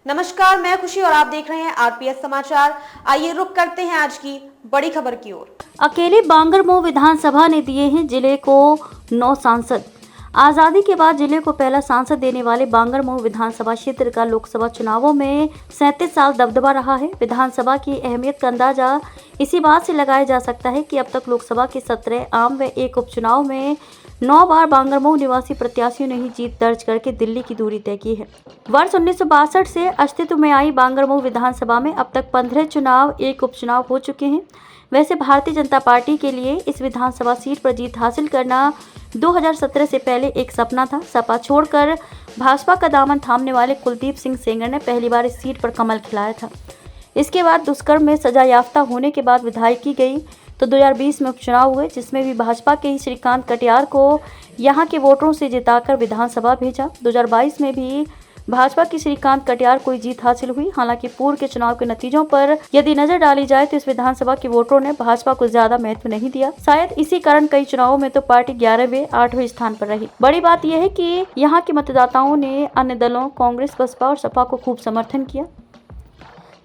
नमस्कार, मैं खुशी और आप देख रहे हैं आरपीएस समाचार। आइए रुक करते हैं आज की बड़ी खबर की ओर। अकेले बांगरमऊ विधानसभा ने दिए हैं जिले को 9 सांसद। आजादी के बाद जिले को पहला सांसद देने वाले बांगरमऊ विधानसभा क्षेत्र का लोकसभा चुनावों में 37 साल दबदबा रहा है। विधानसभा की अहमियत का अंदाजा इसी बात से लगाया जा सकता है कि अब तक लोकसभा के 17 आम व एक उपचुनाव में 9 बार बांगरमऊ निवासी प्रत्याशियों ने ही जीत दर्ज करके दिल्ली की दूरी तय की है। वर्ष 1962 से अस्तित्व में आई बांगरमऊ विधानसभा में अब तक 15 चुनाव, एक उपचुनाव हो चुके हैं। वैसे भारतीय जनता पार्टी के लिए इस विधानसभा सीट पर जीत हासिल करना 2017 से पहले एक सपना था। सपा छोड़कर भाजपा का दामन थामने वाले कुलदीप सिंह सेंगर ने पहली बार इस सीट पर कमल खिलाया था। इसके बाद दुष्कर्म में सजा याफ्ता होने के बाद विधायकी गई तो 2020 में उपचुनाव हुए, जिसमें भी भाजपा के ही श्रीकांत कटियार को यहां के वोटरों से जिताकर विधानसभा भेजा। 2022 में भी भाजपा की श्रीकांत कटियार को जीत हासिल हुई। हालांकि पूर्व के चुनाव के नतीजों पर यदि नजर डाली जाए तो इस विधानसभा के वोटरों ने भाजपा को ज्यादा महत्व नहीं दिया। शायद इसी कारण कई चुनावों में तो पार्टी 11वें 8वें स्थान पर रही। बड़ी बात यह है कि यहाँ के मतदाताओं ने अन्य दलों कांग्रेस, बसपा और सपा को खूब समर्थन किया,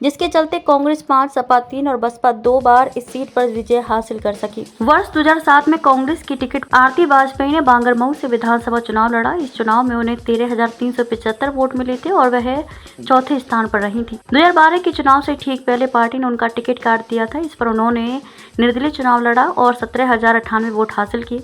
जिसके चलते कांग्रेस 5, सपा 3 और बसपा 2 बार इस सीट पर विजय हासिल कर सकी। वर्ष 2007 में कांग्रेस की टिकट आरती वाजपेयी ने बांगरमऊ से विधानसभा चुनाव लड़ा। इस चुनाव में उन्हें 13,375 वोट मिले थे और वह चौथे स्थान पर रही थी। 2012 के चुनाव से ठीक पहले पार्टी ने उनका टिकट काट दिया था। इस पर उन्होंने निर्दलीय चुनाव लड़ा और 17,098 वोट हासिल किए।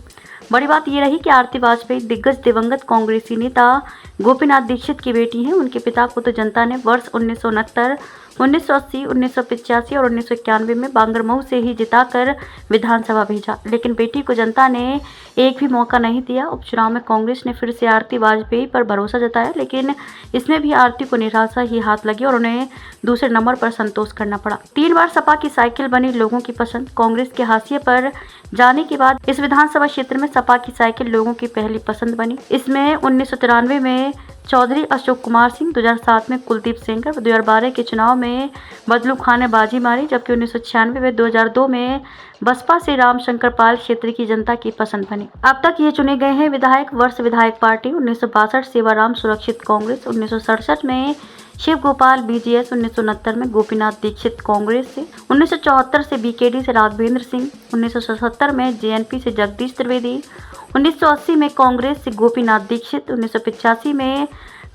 बड़ी बात यह रही कि आरती वाजपेयी दिग्गज दिवंगत कांग्रेसी नेता गोपीनाथ दीक्षित की बेटी हैं। उनके पिता को तो जनता ने वर्ष 1969, 1980, 1985 और 1991 में बांगरमऊ से ही जिताकर विधानसभा भेजा, लेकिन बेटी को जनता ने एक भी मौका नहीं दिया। उपचुनाव में कांग्रेस ने फिर से आरती वाजपेयी पर भरोसा जताया, लेकिन इसमें भी आरती को निराशा ही हाथ लगी और उन्हें दूसरे नंबर पर संतोष करना पड़ा। 3 बार सपा की साइकिल बनी लोगों की पसंद। कांग्रेस के हाशिए पर जाने के बाद इस विधानसभा क्षेत्र में सपा की साइकिल लोगों की पहली पसंद बनी। इसमें 1993 में चौधरी अशोक कुमार सिंह, 2007 में कुलदीप सेंगर, 2012 के चुनाव में बदलू खान ने बाजी मारी, जबकि 1996 व 2002 में बसपा से रामशंकर पाल क्षेत्र की जनता की पसंद बनी। अब तक ये चुने गए हैं विधायक। वर्ष विधायक पार्टी 1962 सेवाराम सुरक्षित कांग्रेस, 1967 में शिव गोपाल बीजेएस, 1969 में गोपीनाथ दीक्षित कांग्रेस से, 1974 से बीकेडी से राघवेंद्र सिंह, 1977 में जेएनपी से जगदीश त्रिवेदी, 1980 में कांग्रेस से गोपीनाथ दीक्षित, 1985 में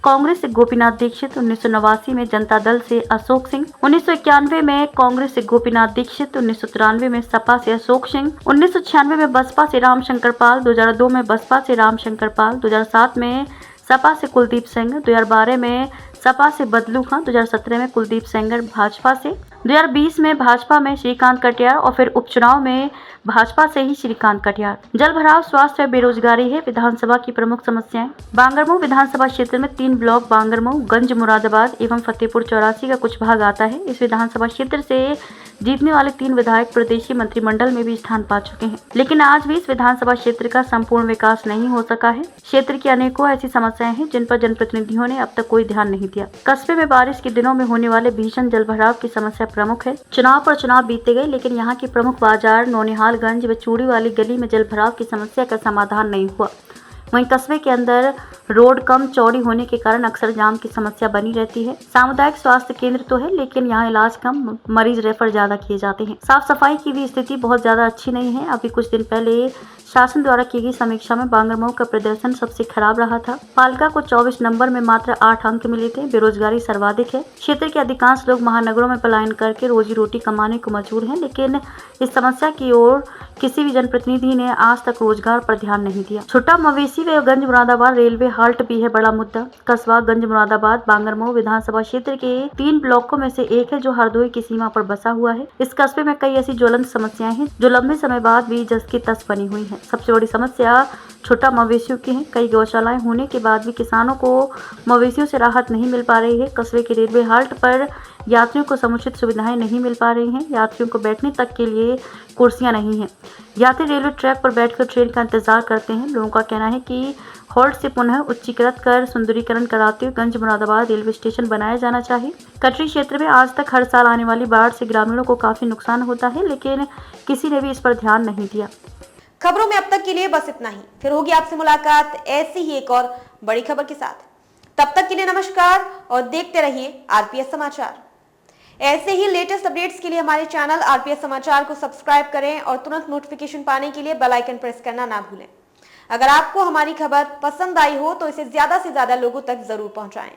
कांग्रेस से गोपीनाथ दीक्षित, 1989 में जनता दल से अशोक सिंह, 1991 में कांग्रेस से गोपीनाथ दीक्षित, 1993 में सपा से अशोक सिंह, 1996 में बसपा से रामशंकर पाल, 2002 में बसपा से रामशंकर पाल, 2007 में सपा से कुलदीप सेंगर, 2012 में सपा से बदलू खान, 2017 में कुलदीप सेंगर भाजपा से, 2020 में भाजपा में श्रीकांत कटियार और फिर उपचुनाव में भाजपा से ही श्रीकांत कटियार। जल भराव, स्वास्थ्य व बेरोजगारी है विधानसभा की प्रमुख समस्याएं। बांगरमऊ विधानसभा क्षेत्र में 3 ब्लॉक बांगरमऊ, गंज, मुरादाबाद एवं फतेहपुर चौरासी का कुछ भाग आता है। इस विधानसभा क्षेत्र से जीतने वाले 3 विधायक प्रदेशी मंत्रिमंडल में भी स्थान पा चुके हैं, लेकिन आज भी इस विधानसभा क्षेत्र का संपूर्ण विकास नहीं हो सका है। क्षेत्र की अनेकों ऐसी समस्याएं हैं जिन पर जनप्रतिनिधियों ने अब तक कोई ध्यान नहीं दिया। कस्बे में बारिश के दिनों में होने वाले भीषण जल भराव की समस्या प्रमुख है। चुनाव पर चुनाव बीते गए, लेकिन यहाँ की प्रमुख बाजार नौनिहालगंज व चूड़ी वाली गली में जल भराव की समस्या का समाधान नहीं हुआ। वहीं कस्बे के अंदर रोड कम चौड़ी होने के कारण अक्सर जाम की समस्या बनी रहती है। सामुदायिक स्वास्थ्य केंद्र तो है, लेकिन यहाँ इलाज कम, मरीज रेफर ज्यादा किए जाते हैं। साफ सफाई की भी स्थिति बहुत ज्यादा अच्छी नहीं है। अभी कुछ दिन पहले शासन द्वारा की गई समीक्षा में बांगरमऊ का प्रदर्शन सबसे खराब रहा था। पालिका को 24 नंबर में मात्र 8 अंक मिले थे। बेरोजगारी सर्वाधिक है। क्षेत्र के अधिकांश लोग महानगरों में पलायन करके रोजी रोटी कमाने को मजबूर हैं, लेकिन इस समस्या की ओर किसी भी जनप्रतिनिधि ने आज तक रोजगार पर ध्यान नहीं दिया। छोटा मवेशी व गंज मुरादाबाद रेलवे हाल्ट भी है बड़ा मुद्दा। कस्बा गंज मुरादाबाद बांगरमऊ विधानसभा क्षेत्र के 3 ब्लॉकों में से एक है जो हरदोई की सीमा पर बसा हुआ है। इस कस्बे में कई ऐसी ज्वलंत समस्याएं हैं जो लंबे समय बाद भी जस की तस बनी हुई है। सबसे बड़ी समस्या छोटा मवेशियों की है। कई गौशालाएं होने के बाद भी किसानों को मवेशियों से राहत नहीं मिल पा रही है। कस्बे के रेलवे हाल्ट पर यात्रियों को समुचित सुविधाएं नहीं मिल पा रही हैं। यात्रियों को बैठने तक के लिए कुर्सियां नहीं हैं। यात्री रेलवे ट्रैक पर बैठकर ट्रेन का इंतजार करते हैं। लोगों का कहना है कि हॉल्ट से पुनः उच्चीकृत कर सुंदरीकरण कराते हुए गंज मुरादाबाद रेलवे स्टेशन बनाया जाना चाहिए। कटरी क्षेत्र में आज तक हर साल आने वाली बाढ़ से ग्रामीणों को काफी नुकसान होता है, लेकिन किसी ने भी इस पर ध्यान नहीं दिया। खबरों में अब तक के लिए बस इतना ही। फिर होगी आपसे मुलाकात ऐसी ही एक और बड़ी खबर के साथ। तब तक के लिए नमस्कार और देखते रहिए आरपीएस समाचार। ऐसे ही लेटेस्ट अपडेट्स के लिए हमारे चैनल आरपीएस समाचार को सब्सक्राइब करें और तुरंत नोटिफिकेशन पाने के लिए बेल आइकन प्रेस करना ना भूलें। अगर आपको हमारी खबर पसंद आई हो तो इसे ज्यादा से ज्यादा लोगों तक जरूर पहुंचाएं।